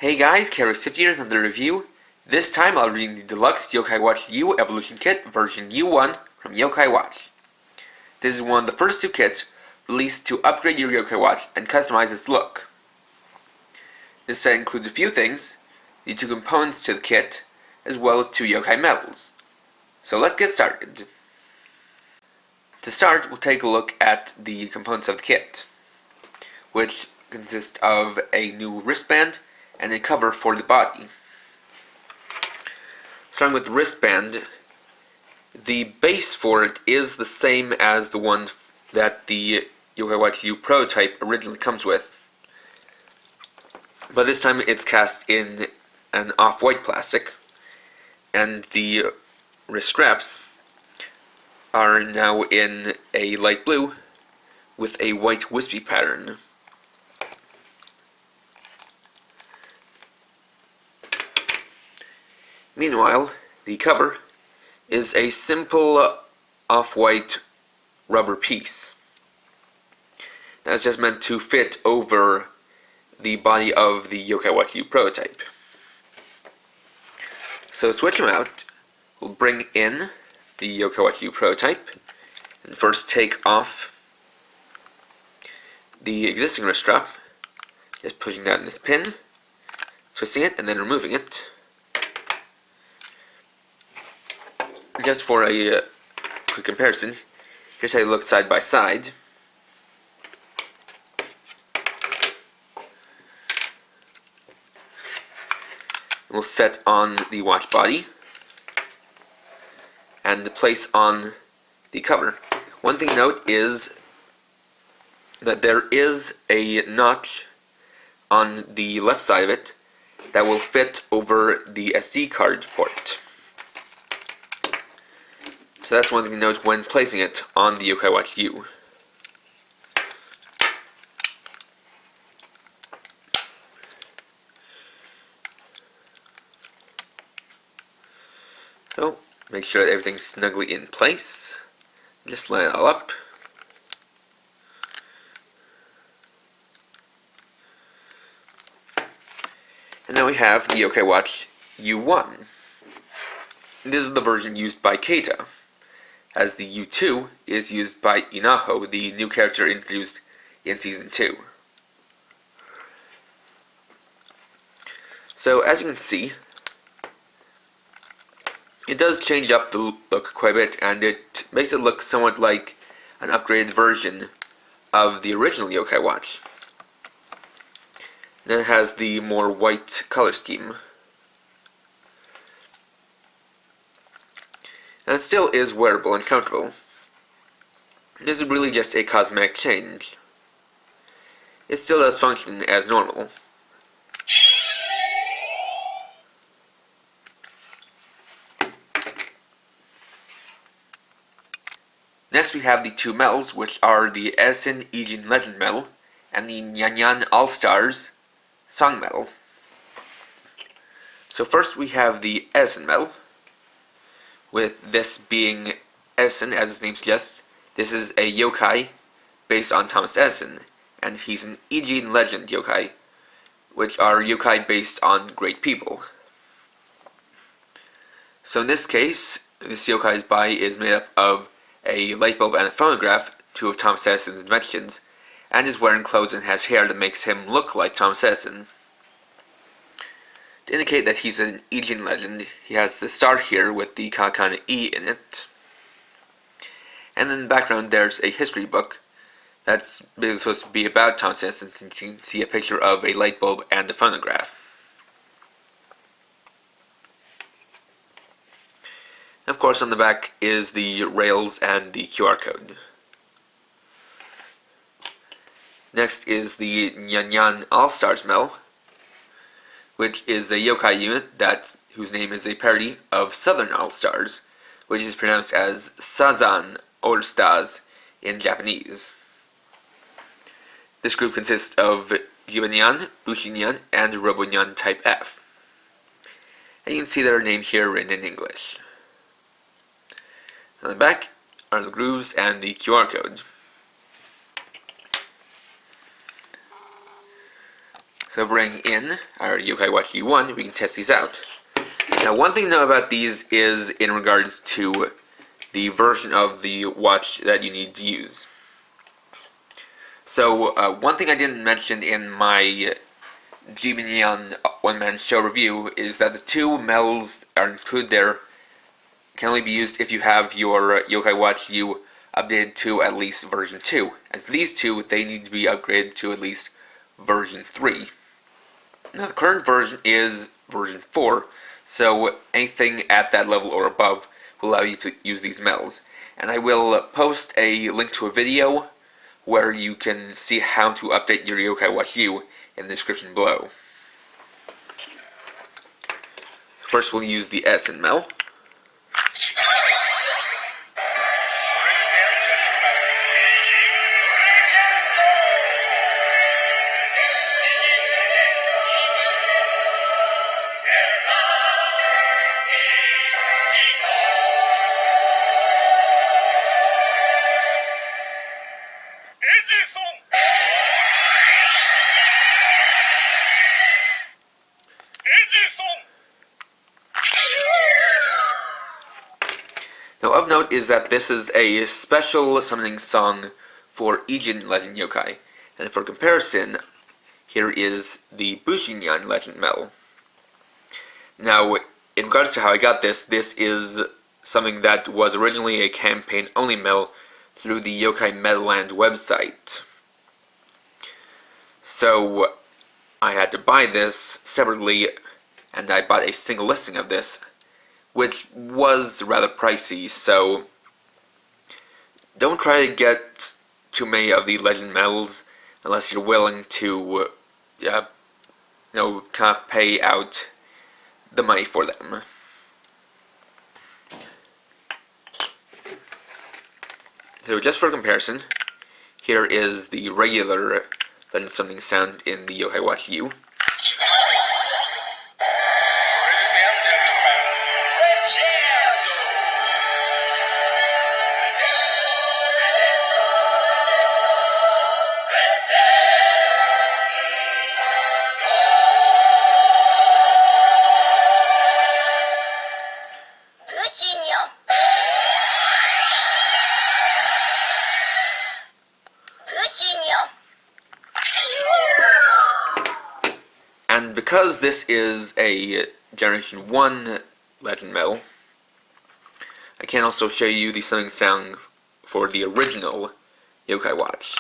Hey guys, Karasif here with another review. This time I'll read the Deluxe Yokai Watch U Evolution Kit version U1 from Yokai Watch. This is one of the first two kits released to upgrade your Yokai Watch and customize its look. This set includes a few things, the two components to the kit, as well as two Yokai medals. So let's get started. To start, we'll take a look at the components of the kit, which consist of a new wristband and a cover for the body. Starting with the wristband, the base for it is the same as the one that the Yokai Watch U prototype originally comes with, but this time it's cast in an off-white plastic, and the wrist straps are now in a light blue with a white wispy pattern. Meanwhile, the cover is a simple off-white rubber piece that's just meant to fit over the body of the Yokai Watch U prototype. So to switch them out, we'll bring in the Yokai Watch U prototype and first take off the existing wrist strap, just pushing down this pin, twisting it, and then removing it. Just for a quick comparison, here's how it looks side by side. We'll set on the watch body and place on the cover. One thing to note is that there is a notch on the left side of it that will fit over the SD card port. So that's one thing to note when placing it on the Yokai Watch U. So, make sure that everything's snugly in place. Just line it all up. And now we have the Yokai Watch U1. This is the version used by Keita, as the U2 is used by Inaho, the new character introduced in Season 2. So as you can see, it does change up the look quite a bit, and it makes it look somewhat like an upgraded version of the original Yokai Watch. Then it has the more white color scheme. And it still is wearable and comfortable. This is really just a cosmetic change. It still does function as normal. Next we have the two medals, which are the Edison Ijin Legend Medal and the Nyan All-Stars Song Medal. So first we have the Edison Medal, with this being Edison, as his name suggests. This is a yokai based on Thomas Edison, and he's an Ijin Legend yokai, which are yokai based on great people. So in this case, this yokai's body is made up of a light bulb and a phonograph, two of Thomas Edison's inventions, and is wearing clothes and has hair that makes him look like Thomas Edison. To indicate that he's an Ijin legend, he has the star here with the katakana E in it. And in the background there's a history book that's basically supposed to be about Thomas Edison, since you can see a picture of a light bulb and a phonograph. Of course, on the back is the rails and the QR code. Next is the Nyan All-Stars Medal, which is a yokai unit whose name is a parody of Southern All-Stars, which is pronounced as Sazan All-Stars in Japanese. This group consists of Yubanyan, Bushinyan, and Robonyan Type F. And you can see their name here written in English. On the back are the grooves and the QR code. So bring in our Yokai Watch U1, we can test these out. Now one thing to know about these is in regards to the version of the watch that you need to use. So one thing I didn't mention in my G-Man one-man show review is that the two medals that are included there can only be used if you have your Yokai Watch U updated to at least version 2. And for these two, they need to be upgraded to at least version 3. Now the current version is version 4, so anything at that level or above will allow you to use these medals. And I will post a link to a video where you can see how to update your Yokai Watch U in the description below. First we'll use the Edison medal. Now of note is that this is a special summoning song for Ijin Legend Yokai, and for comparison, here is the Bushinyan Legend medal. Now, in regards to how I got this, this is something that was originally a campaign-only medal through the Yokai Meadowland website. So, I had to buy this separately, and I bought a single listing of this, which was rather pricey, so don't try to get too many of the legend medals unless you're willing to, kind of pay out the money for them. So just for comparison, here is the regular legend summoning sound in the Yokai Watch U. And because this is a Generation 1 Legend medal, I can also show you the summoning sound for the original Yokai Watch.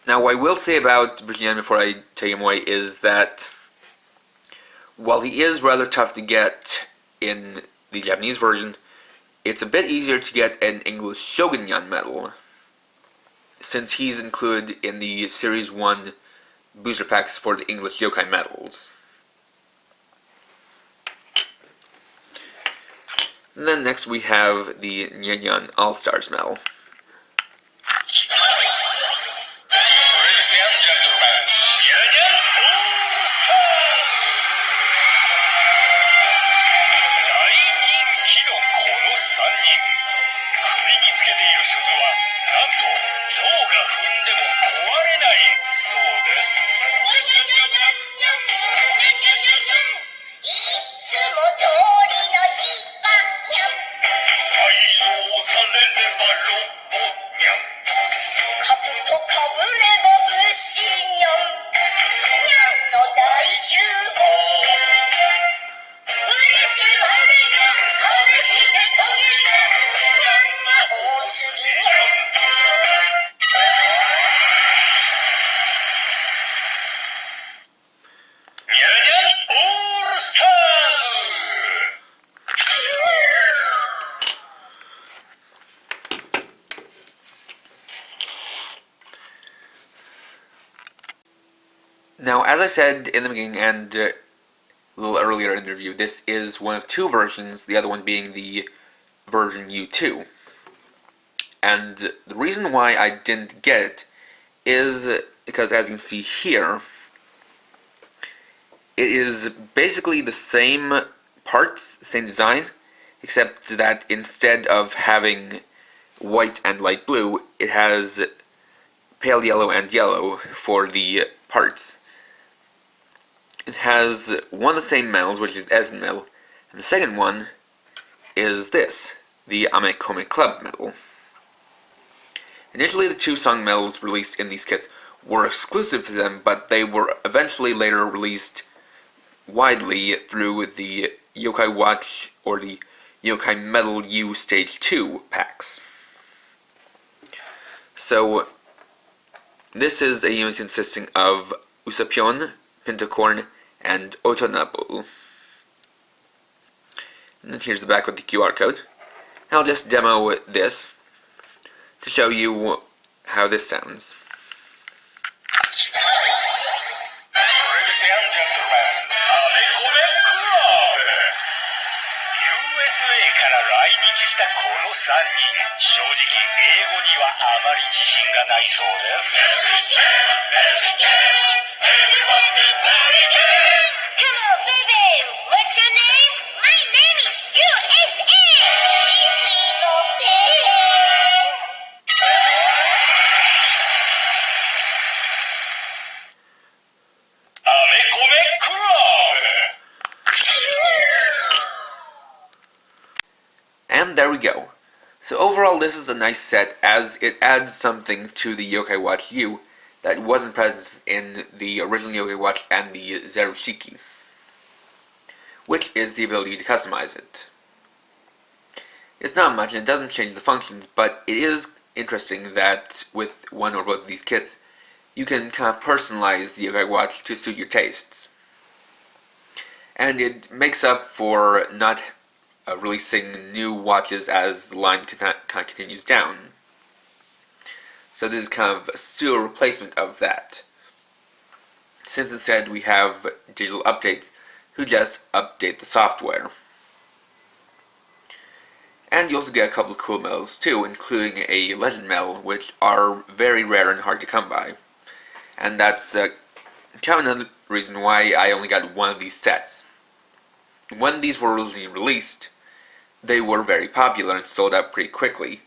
Now, what I will say about Bushinyan before I take him away is that while he is rather tough to get in the Japanese version, it's a bit easier to get an English Shogunyan medal, since he's included in the Series 1 booster packs for the English Yokai medals. And then next we have the Nyanyan All-Stars medal. Now, as I said in the beginning and a little earlier in the review, this is one of two versions, the other one being the version U2. And the reason why I didn't get it is because, as you can see here, it is basically the same parts, same design, except that instead of having white and light blue, it has pale yellow and yellow for the parts. It has one of the same medals, which is Essen medal, and the second one is this, the Amekome Club medal. Initially, the two song medals released in these kits were exclusive to them, but they were eventually later released widely through the Yokai Watch or the Yokai Medal U Stage 2 packs. So, this is a unit consisting of Usapion, Pentacorn, and Otonabull. And then here's the back with the QR code. I'll just demo this to show you how this sounds. And there we go. So overall, this is a nice set, as it adds something to the Yokai Watch U that wasn't present in the original Yokai Watch and the Zerushiki, which is the ability to customize it. It's not much, and it doesn't change the functions, but it is interesting that with one or both of these kits, you can kind of personalize the Yokai Watch to suit your tastes. And it makes up for not releasing new watches as the line continues down. So this is kind of a pseudo replacement of that, since instead we have digital updates who just update the software. And you also get a couple of cool medals too, including a legend medal, which are very rare and hard to come by. And that's kind of another reason why I only got one of these sets. When these were originally released, they were very popular and sold out pretty quickly,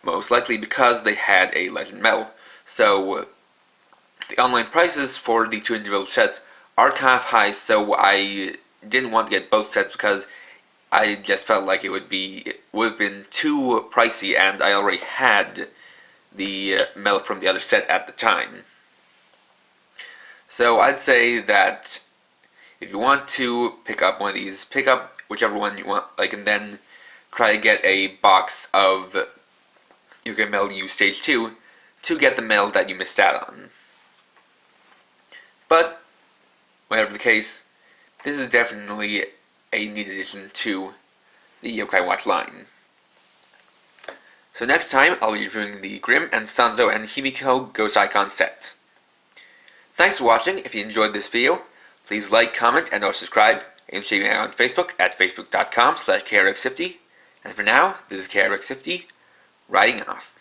most likely because they had a legend medal. So the online prices for the two individual sets are kind of high, so I didn't want to get both sets because I just felt like it would have been too pricey, and I already had the medal from the other set at the time. So I'd say that if you want to pick up one of these, pick up whichever one you want, and then try to get a box of Yokai Medal U Stage 2 to get the medal that you missed out on. But, whatever the case, this is definitely a neat addition to the Yokai Watch line. So next time, I'll be reviewing the Grimm and Sanzo and Himiko Ghost Icon set. Thanks for watching. If you enjoyed this video, please like, comment, and or subscribe, and check me out on Facebook at facebook.com/KRX50. And for now, this is KRX50, writing off.